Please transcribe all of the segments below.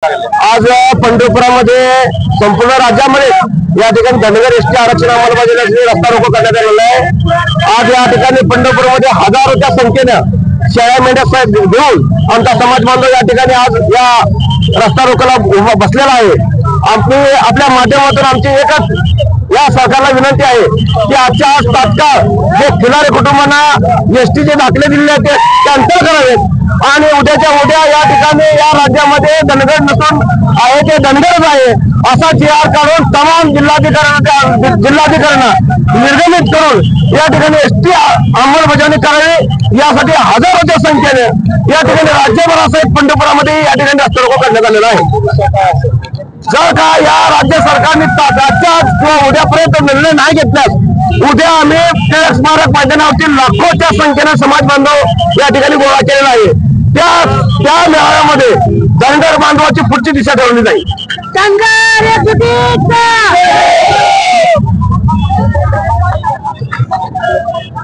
आज पंढरपुरामध्ये संपूर्ण राज्यामध्ये या ठिकाणी धनगर एसटी आरक्षण अंमलबजावणीसाठी रस्ता रोको करण्यात आलेला आहे। आज या ठिकाणी पंढरपूरमध्ये हजारोच्या संख्येनं शेळ्या मेंढ्या साहेब घेऊन आमचा समाज बांधव या ठिकाणी आज या रस्ता रोकोला बसलेला आहे। आपल्या माध्यमातून आमची एकच या सरकारला विनंती आहे की आजच्या आज तात्काळ जे खिलारी कुटुंबांना एसटीचे दाखले दिलेले आहेत ते कॅन्सल करावेत आणि उद्याच्या उद्या या ठिकाणी या राज्यामध्ये धनगर नसून आहे ते धनगरच आहे असा GR काढून तमाम जिल्हाधिकाऱ्यांना निर्गमित करून या ठिकाणी एसटी अंमलबजावणी करावी यासाठी हजारोच्या संख्येने या ठिकाणी राज्यभर असं पंढरपुरामध्ये या ठिकाणी रस्ता रोको करण्यात आलेला आहे। जर का या राज्य सरकारने आजच्या किंवा उद्यापर्यंत निर्णय नाही घेतल्यास उद्या आम्ही टिळक स्मारक मैदानावरती लाखोच्या संख्येने समाज बांधव या ठिकाणी गोळा केलेला आहे। त्या मेळाव्यामध्ये धनगर बांधवाची पुढची दिशा ठरवली जाईल।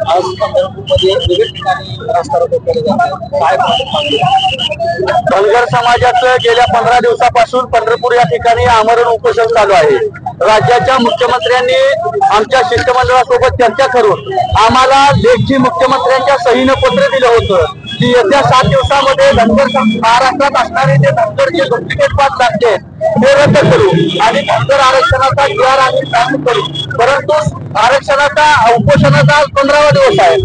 आज पंढरपूरमध्ये विविध ठिकाणी रस्ता रोको केले जातात। धनगर समाजाचं गेल्या 15 दिवसापासून पंढरपूर या ठिकाणी आमरण उपोषण चालू आहे। राज्याच्या मुख्यमंत्र्यांनी आमच्या शिष्टमंडळासोबत चर्चा करून आम्हाला लेखी मुख्यमंत्र्यांच्या सहीनं पत्र दिलं होतं की येत्या 7 दिवसामध्ये धनगर महाराष्ट्रात असणारे जे धनगर जे डुप्लिकेट पास लागते ते रद्द करू आणि धनगर आरक्षणाचा GR आम्ही चालू करू। परंतु आरक्षणाचा उपोषणाचा 15वा दिवस आहे।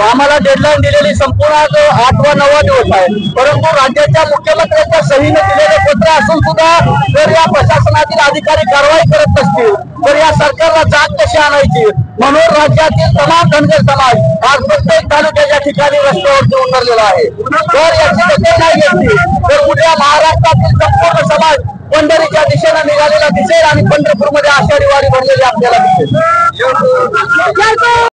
आम्हाला डेडलाईन दिलेली संपूर्ण 8वा 9वा दिवस आहे। परंतु राज्याच्या मुख्यमंत्र्यांच्या सहीने दिलेले पत्र असून सुद्धा जर या प्रशासनातील अधिकारी कारवाई करत नसतील तर या सरकारला जाग कशी आणायची। म्हणून राज्यातील तमाम धनगर समाज आज प्रत्येक तालुक्याच्या ठिकाणी रस्त्यावरती उतरलेला आहे। जर याची दखल नाही घेतली तर उद्या महाराष्ट्रातील संपूर्ण समाज पंढरीच्या दिशेने निघालेला दिसेल आणि पंढरपूरमध्ये आषाढी वारी भरलेली आपल्याला दिसेल।